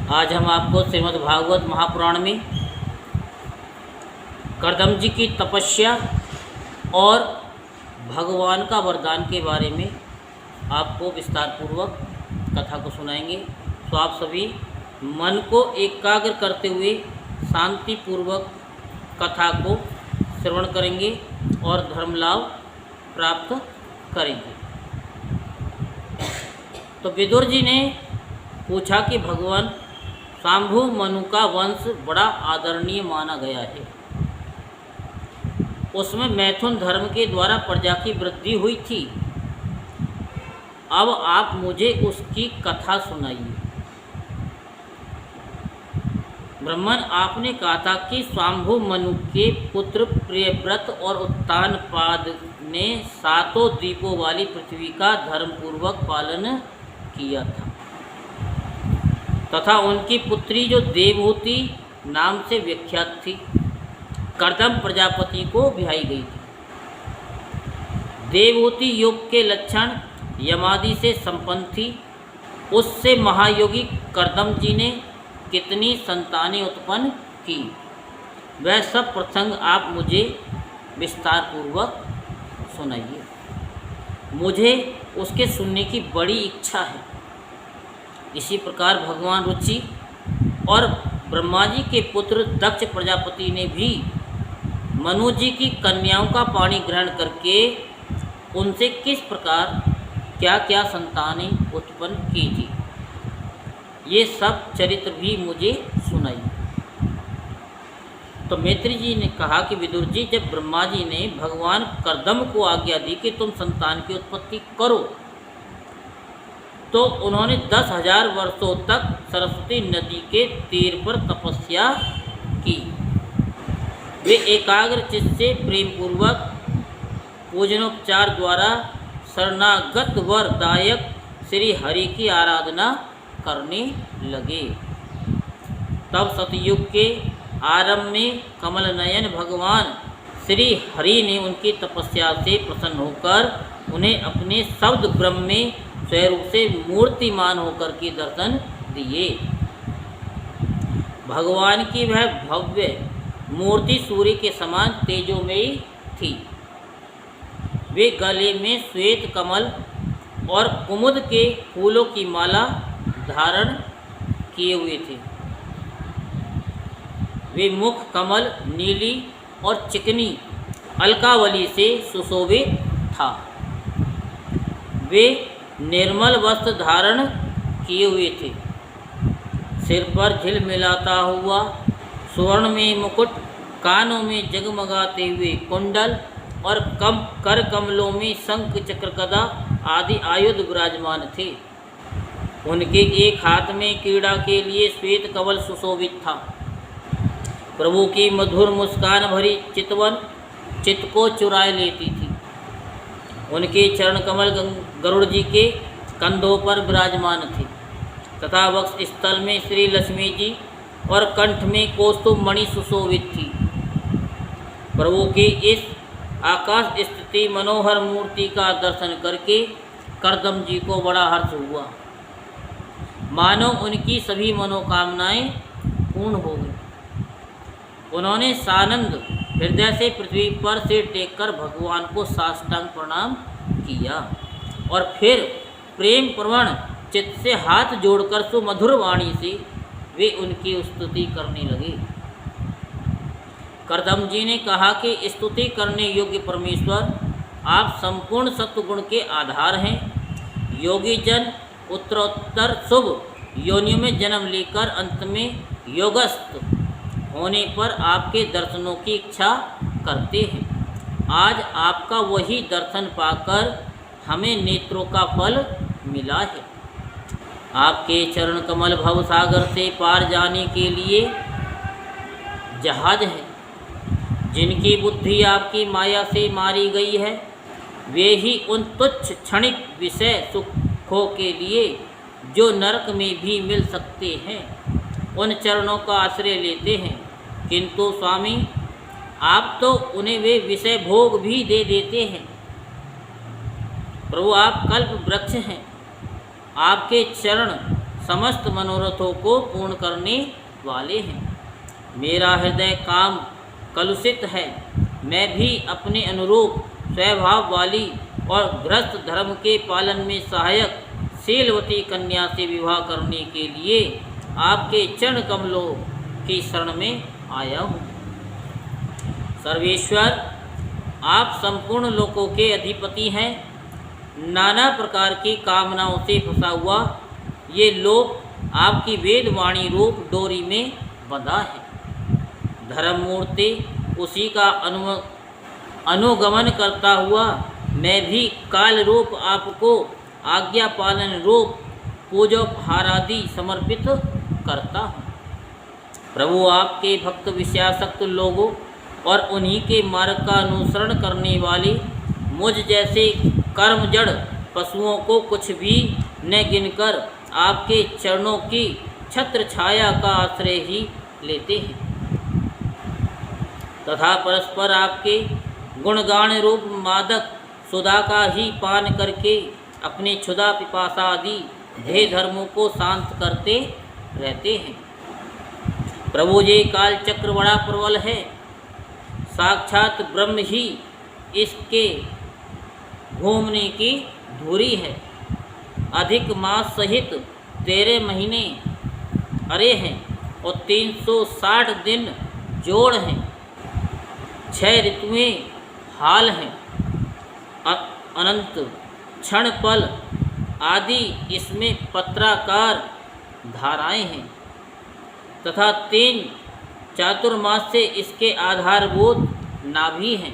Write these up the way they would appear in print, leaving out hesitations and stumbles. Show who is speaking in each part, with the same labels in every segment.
Speaker 1: आज हम आपको श्रीमद् भागवत महापुराण में कर्दम जी की तपस्या और भगवान का वरदान के बारे में आपको विस्तार पूर्वक कथा को सुनाएंगे। तो आप सभी मन को एकाग्र करते हुए शांति पूर्वक कथा को श्रवण करेंगे और धर्म लाभ प्राप्त करेंगे। तो विदुर जी ने पूछा कि भगवान शांभु मनु का वंश बड़ा आदरणीय माना गया है, उसमें मैथुन धर्म के द्वारा प्रजा की वृद्धि हुई थी। अब आप मुझे उसकी कथा सुनाइए। ब्राह्मण, आपने कहा था कि शांभु मनु के पुत्र प्रियव्रत और उत्तानपाद ने सातों द्वीपों वाली पृथ्वी का धर्मपूर्वक पालन किया था तथा उनकी पुत्री जो देवहूति नाम से विख्यात थी, कर्दम प्रजापति को ब्याही गई थी। देवहूति योग के लक्षण यमादि से संपन्न थी। उससे महायोगी कर्दम जी ने कितनी संतानें उत्पन्न की, वह सब प्रसंग आप मुझे विस्तार पूर्वक सुनाइए। मुझे उसके सुनने की बड़ी इच्छा है। इसी प्रकार भगवान रुचि और ब्रह्मा जी के पुत्र दक्ष प्रजापति ने भी मनु जी की कन्याओं का पाणी ग्रहण करके उनसे किस प्रकार क्या क्या संतानें उत्पन्न की थी, ये सब चरित्र भी मुझे सुनाइए। तो मैत्री जी ने कहा कि विदुर जी, जब ब्रह्मा जी ने भगवान कर्दम को आज्ञा दी कि तुम संतान की उत्पत्ति करो, तो उन्होंने 10,000 वर्षों तक सरस्वती नदी के तीर पर तपस्या की। वे एकाग्र चित्त से प्रेम पूर्वक पूजनोपचार द्वारा शरणागत वरदायक श्री हरि की आराधना करने लगे। तब सतयुग के आरंभ में कमल नयन भगवान श्री हरि ने उनकी तपस्या से प्रसन्न होकर उन्हें अपने शब्द ब्रह्म में स्वरूप से मूर्तिमान होकर के दर्शन दिए। भगवान की वह भव्य मूर्ति सूर्य के समान तेजोमयी थी। वे गले में श्वेत कमल और कुमुद के फूलों की माला धारण किए हुए थे। वे मुख कमल नीली और चिकनी अलकावली से सुशोभित था। वे निर्मल वस्त्र धारण किए हुए थे। सिर पर झिलमिलाता हुआ स्वर्ण में मुकुट, कानों में जगमगाते हुए कुंडल और कर कमलों में शंख चक्र गदा आदि आयुध विराजमान थे। उनके एक हाथ में क्रीड़ा के लिए श्वेत कवल सुशोभित था। प्रभु की मधुर मुस्कान भरी चितवन चित्त को चुराए लेती थी। उनके चरण कमल गरुड़ जी के कंधों पर विराजमान थे तथा वक्ष स्थल में श्री लक्ष्मी जी और कंठ में कौस्तुभ मणि सुशोभित थी। प्रभु की इस आकाश स्थिति मनोहर मूर्ति का दर्शन करके कर्दम जी को बड़ा हर्ष हुआ, मानो उनकी सभी मनोकामनाएं पूर्ण हो गई। उन्होंने सानंद हृदय से पृथ्वी पर सिर टेककर भगवान को साष्टांग प्रणाम किया और फिर प्रेम प्रवण चित्त से हाथ जोड़कर सुमधुर वाणी से वे उनकी स्तुति करने लगे। कर्दम जी ने कहा कि स्तुति करने योग्य परमेश्वर, आप संपूर्ण सत्वगुण के आधार हैं। योगी जन उत्तरोत्तर शुभ योनियों में जन्म लेकर अंत में योगस्थ होने पर आपके दर्शनों की इच्छा करते हैं। आज आपका वही दर्शन पाकर हमें नेत्रों का फल मिला है। आपके चरण कमल भव सागर से पार जाने के लिए जहाज है। जिनकी बुद्धि आपकी माया से मारी गई है, वे ही उन तुच्छ क्षणिक विषय सुखों के लिए जो नरक में भी मिल सकते हैं, उन चरणों का आश्रय लेते हैं। किंतु स्वामी, आप तो उन्हें वे विषय भोग भी दे देते हैं। प्रभु, आप कल्प वृक्ष हैं। आपके चरण समस्त मनोरथों को पूर्ण करने वाले हैं। मेरा हृदय काम कलुषित है, मैं भी अपने अनुरूप स्वभाव वाली और गृहस्थ धर्म के पालन में सहायक शीलवती कन्या से विवाह करने के लिए आपके चरण कमलों की शरण में आया हूँ। सर्वेश्वर, आप संपूर्ण लोकों के अधिपति हैं। नाना प्रकार की कामनाओं से फंसा हुआ ये लोक आपकी वेदवाणी रूप डोरी में बंधा है। धर्म मूर्ति उसी का अनुगमन करता हुआ मैं भी काल रूप आपको आज्ञा पालन रूप पूजोपहार आदि समर्पित करता हूँ। प्रभु, आपके भक्त विषयासक्त लोगों और उन्हीं के मार्ग का अनुसरण करने वाले मुझ जैसे कर्म जड़ पशुओं को कुछ भी न गिनकर आपके चरणों की छत्र छाया का आश्रय ही लेते हैं तथा परस्पर आपके गुणगान रूप मादक सुधा का ही पान करके अपने क्षुधा पिपासा आदि ध्येय धर्मों को शांत करते रहते हैं। प्रभु, ये काल चक्र बड़ा प्रबल है, साक्षात ब्रह्म ही इसके घूमने की धुरी है। अधिक मास सहित 13 महीने अरे हैं और 360 दिन जोड़ हैं। 6 ऋतुएं हाल हैं, अनंत क्षण पल आदि इसमें पत्राकार धाराएं हैं तथा 3 चातुर्मास से इसके आधारभूत नाभि हैं।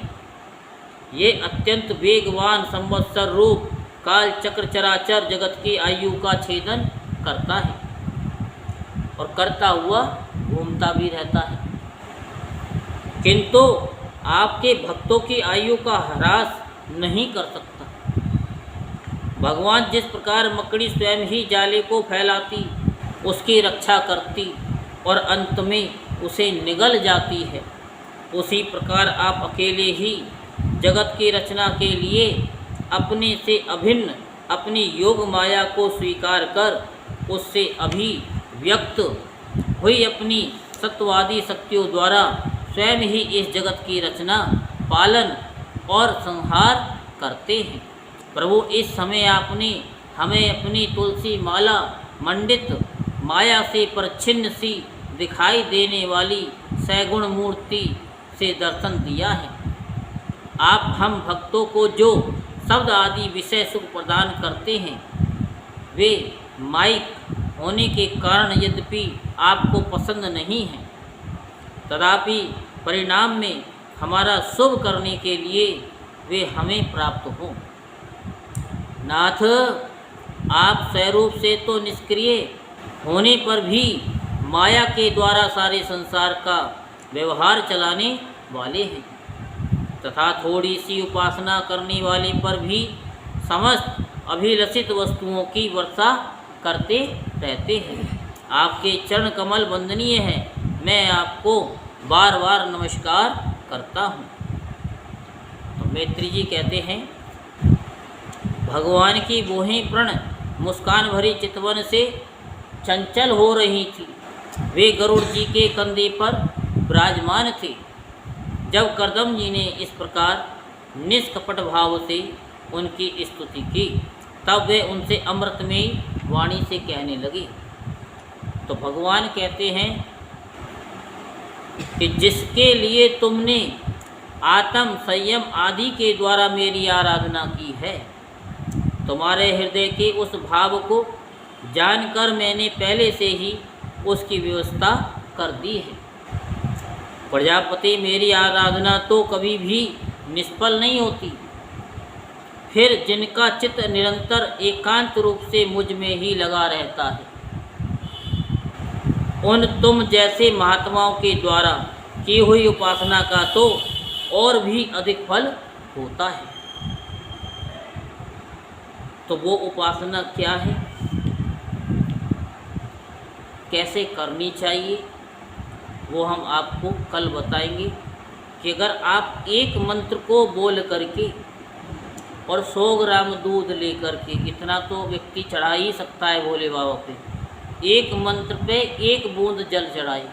Speaker 1: ये अत्यंत वेगवान संवत्सर रूप काल चक्र चराचर जगत की आयु का छेदन करता है और करता हुआ घूमता भी रहता है, किंतु आपके भक्तों की आयु का ह्रास नहीं कर सकता। भगवान जिस प्रकार मकड़ी स्वयं ही जाले को फैलाती, उसकी रक्षा करती और अंत में उसे निगल जाती है, उसी प्रकार आप अकेले ही जगत की रचना के लिए अपने से अभिन्न अपनी योग माया को स्वीकार कर उससे अभिव्यक्त हुई अपनी सत्वादी शक्तियों द्वारा स्वयं ही इस जगत की रचना, पालन और संहार करते हैं। प्रभु, इस समय आपने हमें अपनी तुलसी माला मंडित माया से परछिन्न सी दिखाई देने वाली सैगुण मूर्ति से दर्शन दिया है। आप हम भक्तों को जो शब्द आदि विषय सुख प्रदान करते हैं, वे माइक होने के कारण यद्यपि आपको पसंद नहीं है, तथापि परिणाम में हमारा शुभ करने के लिए वे हमें प्राप्त हों। नाथ, आप स्वरूप से तो निष्क्रिय होने पर भी माया के द्वारा सारे संसार का व्यवहार चलाने वाले हैं तथा थोड़ी सी उपासना करने वाले पर भी समस्त अभिलषित वस्तुओं की वर्षा करते रहते हैं। आपके चरण कमल वंदनीय हैं, मैं आपको बार बार नमस्कार करता हूँ। तो मैत्री जी कहते हैं, भगवान की बोहें प्रण मुस्कान भरी चितवन से चंचल हो रही थी। वे गरुड़ जी के कंधे पर विराजमान थे। जब करदम जी ने इस प्रकार निष्कपट भाव से उनकी स्तुति की, तब वे उनसे अमृतमयी वाणी से कहने लगे। तो भगवान कहते हैं कि जिसके लिए तुमने आत्म संयम आदि के द्वारा मेरी आराधना की है, तुम्हारे हृदय के उस भाव को जानकर मैंने पहले से ही उसकी व्यवस्था कर दी है। प्रजापति, मेरी आराधना तो कभी भी निष्फल नहीं होती। फिर जिनका चित्त निरंतर एकांत रूप से मुझ में ही लगा रहता है, उन तुम जैसे महात्माओं के द्वारा की हुई उपासना का तो और भी अधिक फल होता है। तो वो उपासना क्या है, कैसे करनी चाहिए, वो हम आपको कल बताएंगे। कि अगर आप एक मंत्र को बोल करके और 100 ग्राम दूध लेकर के, इतना तो व्यक्ति चढ़ा ही सकता है भोले बाबा पे, एक मंत्र पे एक बूंद जल चढ़ाए,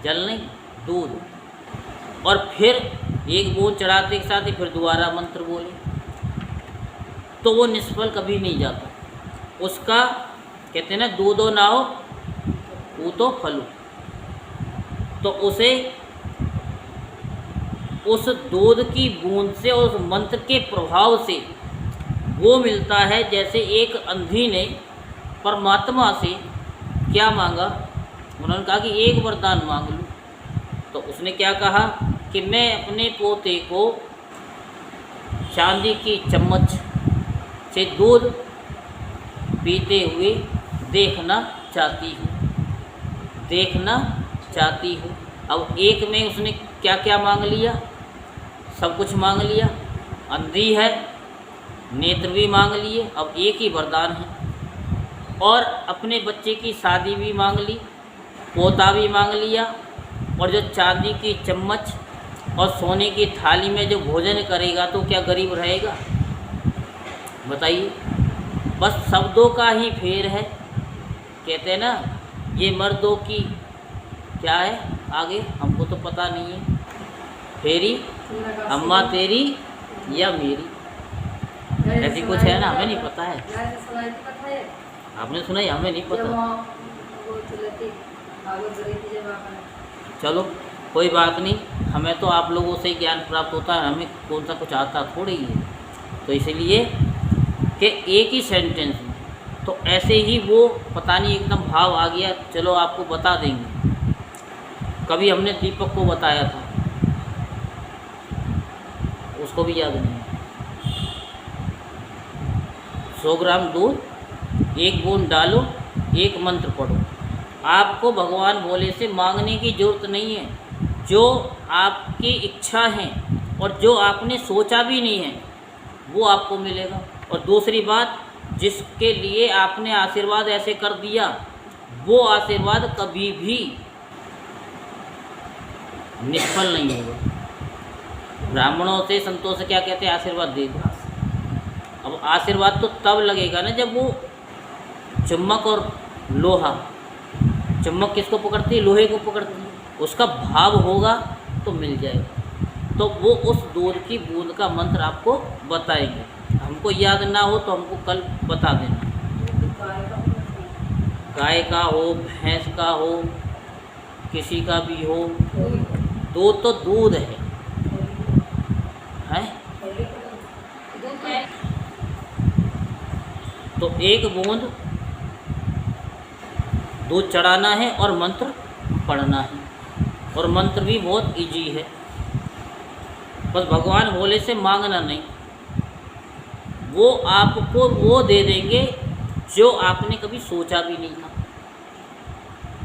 Speaker 1: जल नहीं दूध, और फिर एक बूंद चढ़ाते के साथ ही फिर दोबारा मंत्र बोले, तो वो निष्फल कभी नहीं जाता। उसका कहते हैं ना, दूधो ना हो पूतो फलो, तो उसे उस दूध की बूंद से, उस मंत्र के प्रभाव से वो मिलता है। जैसे एक अंधी ने परमात्मा से क्या मांगा, उन्होंने कहा कि एक वरदान मांग लूँ, तो उसने क्या कहा कि मैं अपने पोते को चांदी की चम्मच से दूध पीते हुए देखना चाहती हूँ। अब एक में उसने क्या क्या मांग लिया, सब कुछ मांग लिया। अंधी है, नेत्र भी मांग लिए, अब एक ही वरदान है। और अपने बच्चे की शादी भी मांग ली, पोता भी मांग लिया, और जो चांदी की चम्मच और सोने की थाली में जो भोजन करेगा तो क्या गरीब रहेगा? बताइए। बस शब्दों का ही फेर है। कहते हैं ना, ये मर्दों की क्या है, आगे हमको तो पता नहीं है, फेरी अम्मा तेरी या मेरी, ऐसी कुछ है ना, हमें नहीं पता है। आपने सुना है, हमें नहीं पता। चलो कोई बात नहीं, हमें तो आप लोगों से ज्ञान प्राप्त होता है, हमें कौन सा कुछ आता थोड़ी ही है। तो इसलिए कि एक ही सेंटेंस में, तो ऐसे ही वो पता नहीं एकदम भाव आ गया। चलो आपको बता देंगे। कभी हमने दीपक को बताया था, उसको भी याद नहीं। 100 ग्राम दूध, एक बूंद डालो, एक मंत्र पढ़ो। आपको भगवान भोले से मांगने की ज़रूरत नहीं है। जो आपकी इच्छा है और जो आपने सोचा भी नहीं है वो आपको मिलेगा। और दूसरी बात, जिसके लिए आपने आशीर्वाद ऐसे कर दिया, वो आशीर्वाद कभी भी निष्फल नहीं होगा। ब्राह्मणों से संतों से क्या कहते हैं, आशीर्वाद दे दो। अब आशीर्वाद तो तब लगेगा ना जब वो चुम्बक और लोहा, चुम्बक किसको पकड़ती है, लोहे को पकड़ती है, उसका भाव होगा तो मिल जाएगा। तो वो उस दूध की बूंद का मंत्र आपको बताएंगे। हमको याद ना हो तो हमको कल बता देना। गाय का हो, भैंस का हो, किसी का भी हो, दूध तो दूध है। तो एक बूंद दूध चढ़ाना है और मंत्र पढ़ना है, और मंत्र भी बहुत इजी है। बस भगवान भोले से मांगना नहीं, वो आपको वो दे देंगे जो आपने कभी सोचा भी नहीं था।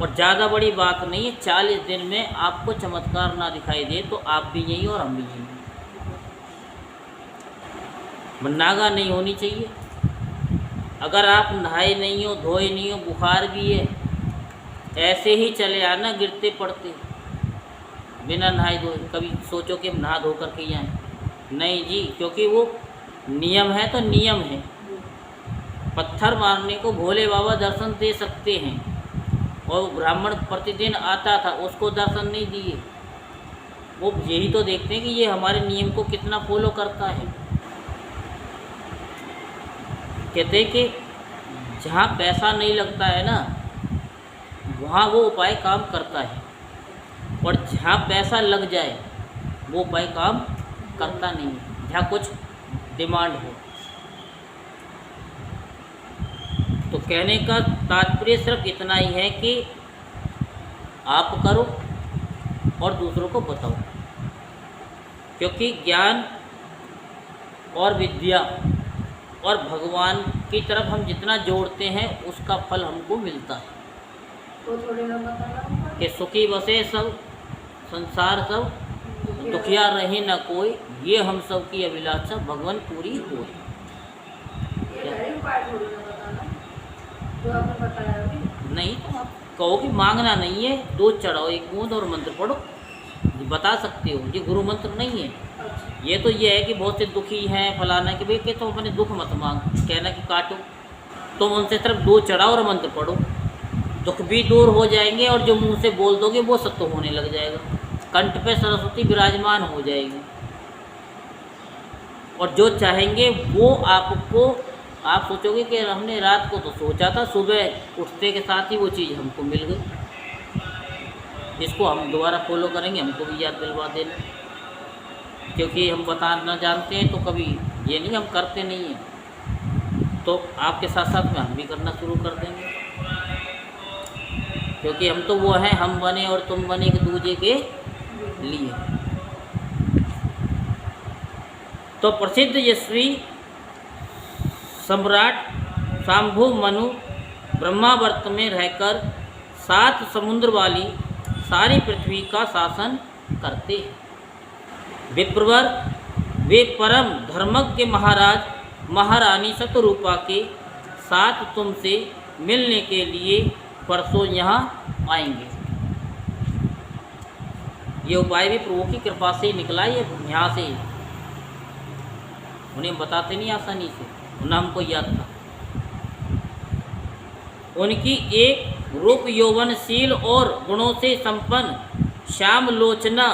Speaker 1: और ज़्यादा बड़ी बात नहीं है, 40 दिन में आपको चमत्कार ना दिखाई दे तो आप भी यहीं और हम भी यहीं। नागा नहीं होनी चाहिए। अगर आप नहाए नहीं हो, धोए नहीं हो, बुखार भी है, ऐसे ही चले आना गिरते पड़ते बिना नहाए धोए। कभी सोचो कि हम नहा धो करके ही आए, नहीं जी, क्योंकि वो नियम है तो नियम है। पत्थर मारने को भोले बाबा दर्शन दे सकते हैं, और ब्राह्मण प्रतिदिन आता था, उसको दर्शन नहीं दिए। वो यही तो देखते हैं कि ये हमारे नियम को कितना फॉलो करता है। कहते हैं कि जहाँ पैसा नहीं लगता है ना, वहाँ वो उपाय काम करता है, और जहाँ पैसा लग जाए वो उपाय काम करता नहीं है, जहाँ कुछ डिमांड हो। तो कहने का तात्पर्य सिर्फ इतना ही है कि आप करो और दूसरों को बताओ, क्योंकि ज्ञान और विद्या और भगवान की तरफ हम जितना जोड़ते हैं उसका फल हमको मिलता है। कि सुखी बसे सब संसार सब, दुखिया रहे न कोई, ये हम सब की अभिलाषा भगवान पूरी हो। नहीं तो आप कहो कि मांगना नहीं है, दूध चढ़ाओ एक बूंद और मंत्र पढ़ो, बता सकते हो। ये गुरु मंत्र नहीं है। ये तो ये है कि बहुत से दुखी हैं फलाना, कि भाई कि तो अपने दुख मत मांग, कहना कि काटो, तुम उनसे सिर्फ दूध चढ़ाओ और मंत्र पढ़ो, दुख भी दूर हो जाएंगे और जो मुंह से बोल दोगे वो सत्य होने लग जाएगा। कंठ पे सरस्वती विराजमान हो जाएगी और जो चाहेंगे वो आपको, आप सोचोगे कि हमने रात को तो सोचा था, सुबह उठते के साथ ही वो चीज़ हमको मिल गई। इसको हम दोबारा फॉलो करेंगे, हमको भी याद दिलवा देना, क्योंकि हम बताना जानते हैं तो कभी ये नहीं हम करते नहीं हैं, तो आपके साथ साथ में हम भी करना शुरू कर देंगे, क्योंकि हम तो वो हैं, हम बने और तुम बने एक दूसरे के लिए। तो प्रसिद्ध यशस्वी सम्राट शंभु मनु ब्रह्मावर्त में रहकर 7 समुद्र वाली सारी पृथ्वी का शासन करते हैं। विप्रवर वे परम धर्मज्ञ महाराज महारानी शतरूपा के साथ तुमसे मिलने के लिए परसों यहाँ आएंगे। ये उपाय भी प्रभु की कृपा से निकला, ये यहाँ से उन्हें बताते नहीं आसानी से, उन्हें हमको याद था। उनकी एक रूप यौवनशील और गुणों से संपन्न श्याम लोचना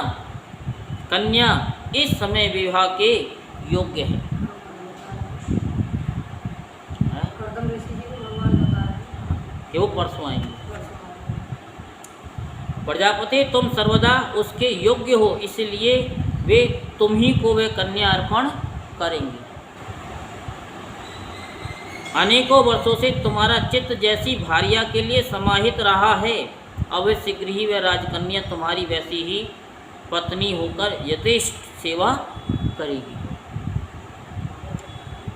Speaker 1: कन्या इस समय विवाह के योग्य है। कि वो परसों आएंगे। प्रजापति तुम सर्वदा उसके योग्य हो, इसलिए वे तुम ही को वे कन्या अर्पण करेंगे। अनेकों वर्षों से तुम्हारा चित्त जैसी भार्या के लिए समाहित रहा है, अब शीघ्र ही वह राजकन्या तुम्हारी वैसी ही पत्नी होकर यथेष्ट सेवा करेगी।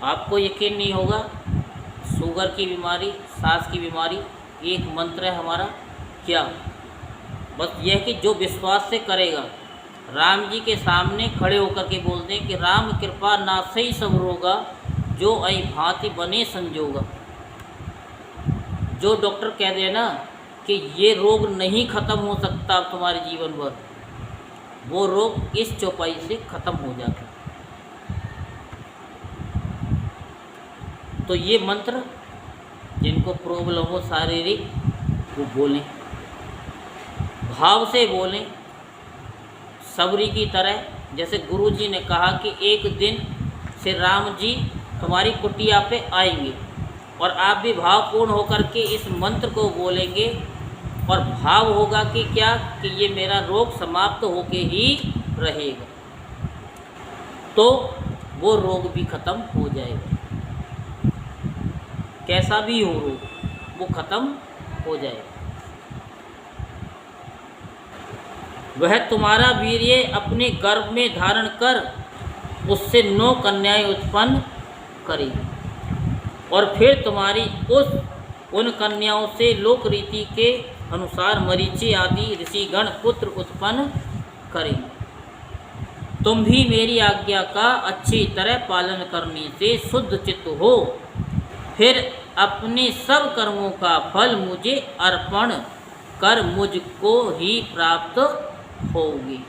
Speaker 1: आपको यकीन नहीं होगा, शुगर की बीमारी, सांस की बीमारी, एक मंत्र है हमारा क्या, बस यह कि जो विश्वास से करेगा, राम जी के सामने खड़े होकर के बोल दें कि राम कृपा नासई सब रोगा, जो ऐ भांति बने संजोगा। जो डॉक्टर कह दे ना कि ये रोग नहीं खत्म हो सकता तुम्हारे जीवन भर, वो रोग इस चौपाई से खत्म हो जाता। तो ये मंत्र जिनको प्रॉब्लम हो शारीरिक, वो बोलें, भाव से बोलें, सबरी की तरह। जैसे गुरु जी ने कहा कि एक दिन से राम जी तुम्हारी कुटिया पे आएंगे और आप भी भावपूर्ण होकर के इस मंत्र को बोलेंगे और भाव होगा कि क्या, कि ये मेरा रोग समाप्त होके ही रहेगा, तो वो रोग भी खत्म हो जाएगा। कैसा भी हो रोग, वो खत्म हो जाएगा। वह तुम्हारा वीर्य अपने गर्भ में धारण कर उससे 9 कन्याएं उत्पन्न करेगी और फिर तुम्हारी उन कन्याओं से लोक रीति के अनुसार मरीचि आदि ऋषिगण पुत्र उत्पन्न करेंगे। तुम भी मेरी आज्ञा का अच्छी तरह पालन करने से शुद्ध चित्त हो, फिर अपने सब कर्मों का फल मुझे अर्पण कर मुझको ही प्राप्त होगी।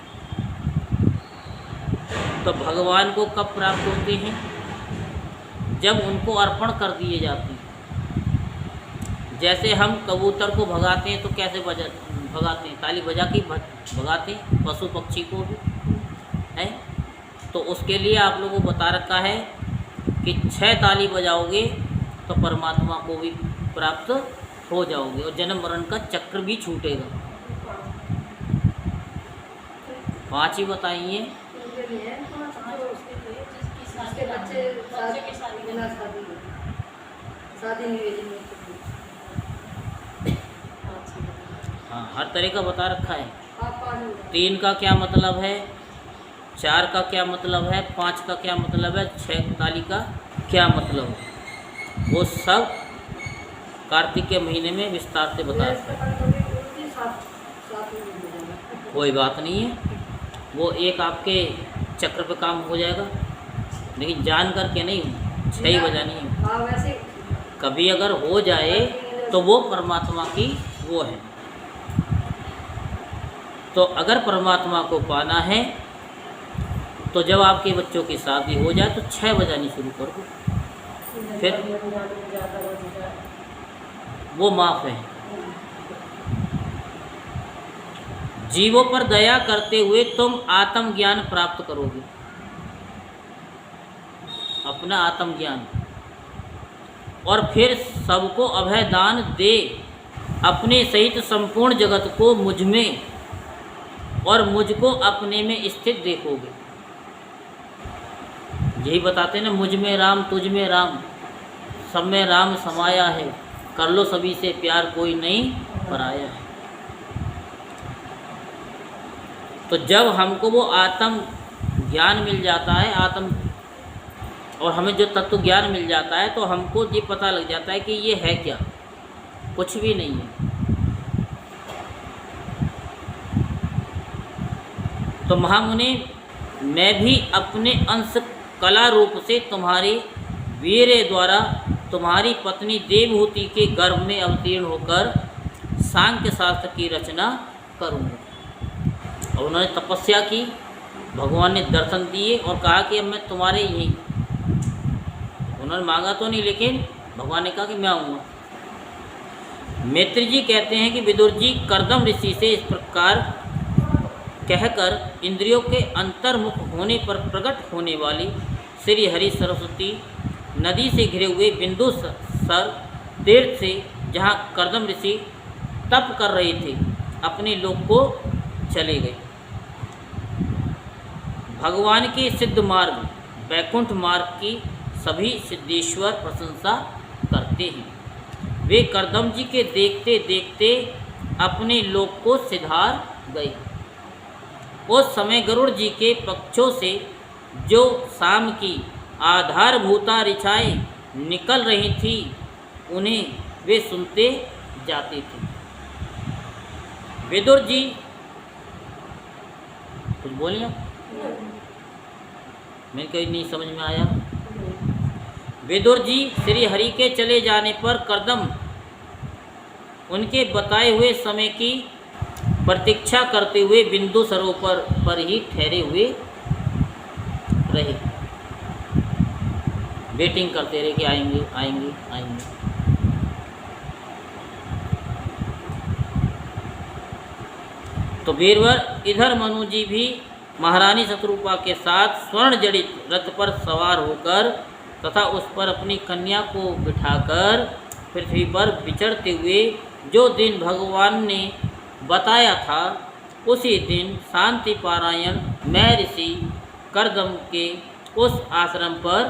Speaker 1: तो भगवान को कब प्राप्त होते हैं? जब उनको अर्पण कर दिए जाते हैं। जैसे हम कबूतर को भगाते हैं तो कैसे भगाते हैं? ताली बजा के भगाते हैं, पशु पक्षी को भी है। तो उसके लिए आप लोगों को बता रखा है कि 6 ताली बजाओगे तो परमात्मा को भी प्राप्त हो जाओगे और जन्म मरण का चक्र भी छूटेगा। 5 ही बताइए। हाँ, हर तरह का बता रखा है। 3 का क्या मतलब है, 4 का क्या मतलब है, 5 का क्या मतलब है, 6 ताली का क्या मतलब है, वो सब कार्तिक के महीने में विस्तार से बता रखा है। कोई बात नहीं है, वो एक आपके चक्र पे काम हो जाएगा, लेकिन जान करके नहीं, 6 ही बजानी है। कभी अगर हो जाए तो वो परमात्मा की वो है। तो अगर परमात्मा को पाना है तो जब आपके बच्चों की शादी हो जाए तो 6 बजानी शुरू कर दो, फिर वो माफ़ है। जीवों पर दया करते हुए तुम आत्मज्ञान प्राप्त करोगे, अपना आत्मज्ञान, और फिर सबको अभय दान दे अपने सहित संपूर्ण जगत को मुझ में और मुझको अपने में स्थित देखोगे। यही बताते ना, मुझ में राम तुझ में राम, सब में राम समाया है, कर लो सभी से प्यार कोई नहीं पराया है। तो जब हमको वो आत्म ज्ञान मिल जाता है, और हमें जो तत्व ज्ञान मिल जाता है, तो हमको ये पता लग जाता है कि ये है क्या, कुछ भी नहीं है। तो महामुनि, मैं भी अपने अंश कला रूप से तुम्हारे वीर द्वारा तुम्हारी पत्नी देवहूति के गर्भ में अवतीर्ण होकर सांख्य शास्त्र की रचना करूँगा। और उन्होंने तपस्या की, भगवान ने दर्शन दिए और कहा कि अब मैं तुम्हारे यहीं, उन्होंने मांगा तो नहीं, लेकिन भगवान ने कहा कि मैं आऊँगा। मैत्री जी कहते हैं कि विदुर जी कर्दम ऋषि से इस प्रकार कहकर इंद्रियों के अंतर्मुख होने पर प्रकट होने वाली श्री हरि सरस्वती नदी से घिरे हुए बिंदु सर तीर्थ से, जहाँ कर्दम ऋषि तप कर रहे थे, अपने लोक को चले गए। भगवान के सिद्ध मार्ग वैकुंठ मार्ग की सभी सिद्धेश्वर प्रशंसा करते हैं। वे कर्दम जी के देखते देखते अपने लोक को सिधार गए। उस समय गरुड़ जी के पक्षों से जो शाम की आधारभूता ऋचाएँ निकल रही थी, उन्हें वे सुनते जाते थे। विदुर जी कुछ बोलिए, मैं कहीं नहीं समझ में आया। विदुर जी श्री हरि के चले जाने पर कर्दम उनके बताए हुए समय की प्रतीक्षा करते हुए बिंदु सरोवर पर ही ठहरे हुए रहे, वेटिंग करते रहे कि आएंगे आएंगे आएंगे। तो वीरवर इधर मनु जी भी महारानी शत्रुपा के साथ स्वर्ण जड़ित रथ पर सवार होकर तथा उस पर अपनी कन्या को बिठाकर पृथ्वी पर विचरते हुए जो दिन भगवान ने बताया था, उसी दिन शांति पारायण महर्षि कर्दम के उस आश्रम पर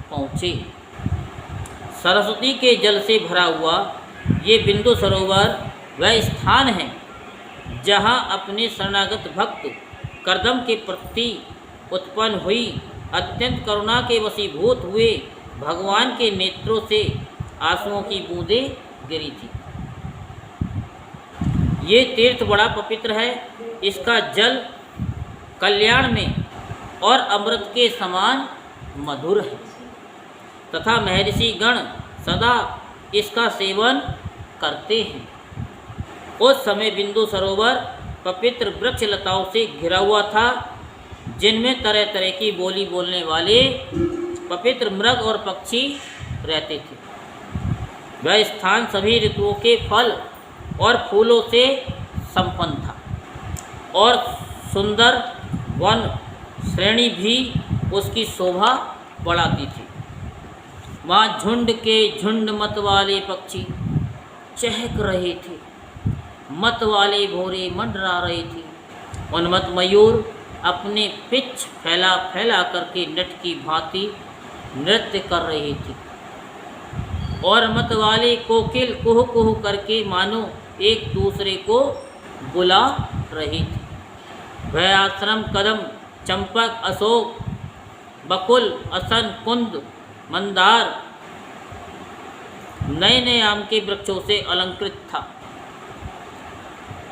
Speaker 1: पहुँचे। सरस्वती के जल से भरा हुआ ये बिंदु सरोवर वह स्थान है जहाँ अपने शरणागत भक्त कर्दम के प्रति उत्पन्न हुई अत्यंत करुणा के वशीभूत हुए भगवान के नेत्रों से आंसुओं की बूंदें गिरी थी। ये तीर्थ बड़ा पवित्र है, इसका जल कल्याण में और अमृत के समान मधुर है तथा महर्षि गण सदा इसका सेवन करते हैं। उस समय बिंदु सरोवर पवित्र वृक्ष लताओं से घिरा हुआ था, जिनमें तरह तरह की बोली बोलने वाले पवित्र मृग और पक्षी रहते थे। वह स्थान सभी ऋतुओं के फल और फूलों से संपन्न था और सुंदर वन श्रेणी भी उसकी शोभा बढ़ाती थी। वहाँ झुंड के झुंड मत वाले पक्षी चहक रहे थे, मत वाले भोरे मंडरा रहे थे। उन्मत्त मयूर अपने पिच फैला फैला करके नट की भांति नृत्य कर रहे थे और मत वाले कोकिल कुहू कुहू करके मानो एक दूसरे को बुला रही थी। वह आश्रम कदम, चंपक, अशोक, बकुल, असन, कुंद, मंदार, नए नए आम के वृक्षों से अलंकृत था।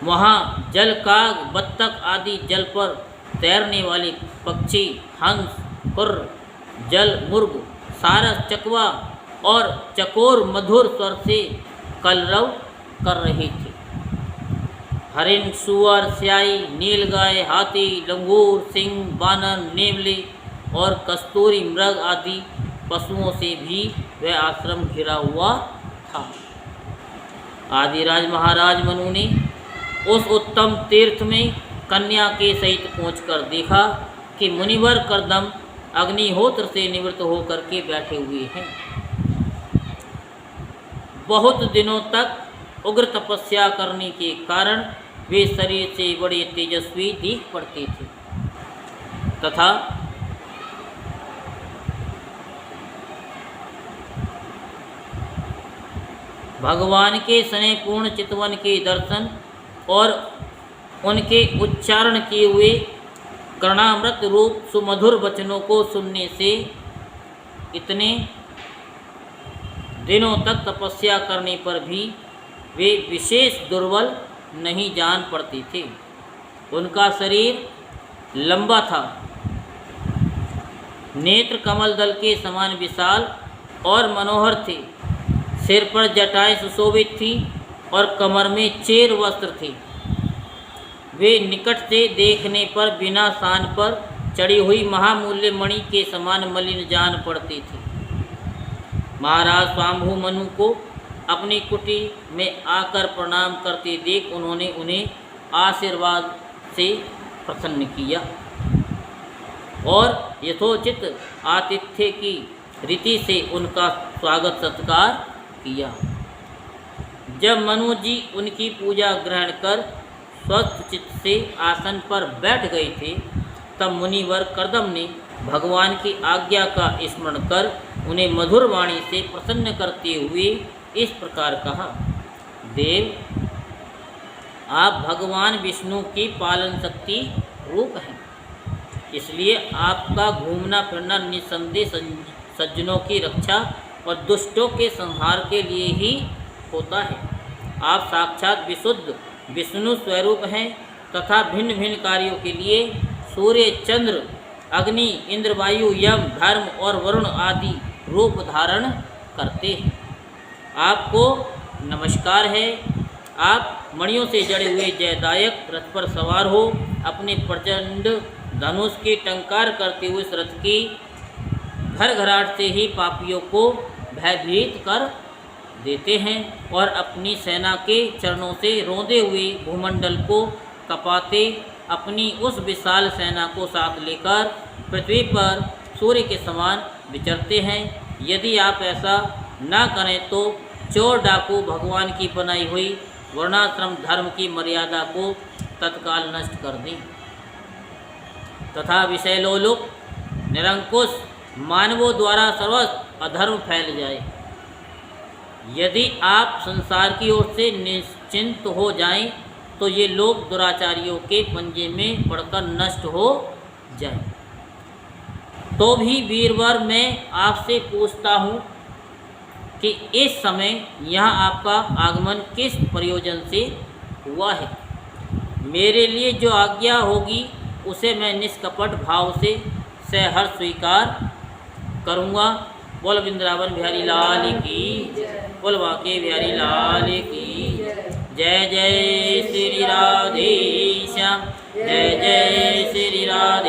Speaker 1: वहाँ जलकाग, बत्तख आदि जल पर तैरने वाले पक्षी, हंस, कुर्र, जल मुर्ग, सारस, चकवा और चकोर मधुर स्वर से कलरव कर रहे थे। हरिण, सुअर, स्याही, नीलगाय, हाथी, लंगूर, सिंह, बानर, नेवले और कस्तूरी मृग आदि पशुओं से भी वह आश्रम घिरा हुआ था। आदिराज महाराज मनु ने उस उत्तम तीर्थ में कन्या के सहित पहुंचकर देखा कि मुनिवर कर्दम अग्निहोत्र से निवृत्त होकर के बैठे हुए हैं। बहुत दिनों तक उग्र तपस्या करने के कारण वे शरीर से बड़े तेजस्वी दिख पड़ते थे तथा भगवान के स्नेह पूर्ण चितवन के दर्शन और उनके उच्चारण किए हुए कर्णामृत रूप सुमधुर वचनों को सुनने से इतने दिनों तक तपस्या करने पर भी वे विशेष दुर्बल नहीं जान पड़ते थे। उनका शरीर लंबा था, नेत्र कमल दल के समान विशाल और मनोहर थे, सिर पर जटाएं सुशोभित थीं और कमर में चेर वस्त्र थे। वे निकट से देखने पर बिना सान पर चढ़ी हुई महामूल्य मणि के समान मलिन जान पड़ते थे। महाराज स्वाम्भु मनु को अपनी कुटी में आकर प्रणाम करते देख उन्होंने उन्हें आशीर्वाद से प्रसन्न किया और यथोचित आतिथ्य की रीति से उनका स्वागत सत्कार किया। जब मनु जी उनकी पूजा ग्रहण कर स्वस्थ चित्त से आसन पर बैठ गए थे, तब मुनिवर कर्दम ने भगवान की आज्ञा का स्मरण कर उन्हें मधुर वाणी से प्रसन्न करते हुए इस प्रकार कहा, देव, आप भगवान विष्णु की पालन शक्ति रूप हैं, इसलिए आपका घूमना फिरना निसंदेह सज्जनों की रक्षा और दुष्टों के संहार के लिए ही होता है। आप साक्षात विशुद्ध विष्णु स्वरूप हैं तथा भिन्न भिन्न कार्यों के लिए सूर्य, चंद्र, अग्नि, इंद्र, वायु, यम, धर्म और वरुण आदि रूप धारण करते हैं। आपको नमस्कार है। आप मणियों से जड़े हुए जयदायक रथ पर सवार हो अपने प्रचंड धनुष की टंकार करते हुए इस रथ की घरघराहट से ही पापियों को भयभीत कर देते हैं और अपनी सेना के चरणों से रौंदे हुए भूमंडल को कपाते अपनी उस विशाल सेना को साथ लेकर पृथ्वी पर सूर्य के समान विचरते हैं। यदि आप ऐसा न करें तो चोर डाकू भगवान की बनाई हुई वर्णाश्रम धर्म की मर्यादा को तत्काल नष्ट कर दें तथा विषयलोलुप निरंकुश मानवों द्वारा सर्वत्र अधर्म फैल जाए। यदि आप संसार की ओर से निश्चिंत हो जाएं, तो ये लोग दुराचारियों के पंजे में पड़कर नष्ट हो जाएं। तो भी वीरवर मैं आपसे पूछता हूँ कि इस समय यहाँ आपका आगमन किस प्रयोजन से हुआ है। मेरे लिए जो आज्ञा होगी उसे मैं निष्कपट भाव से सहर्ष स्वीकार करूँगा। बोल वृंदावन बिहारी लाल की, बोल बांके बिहारी लाल की। जय जय श्री राधे श्याम, जय जय श्री राधे।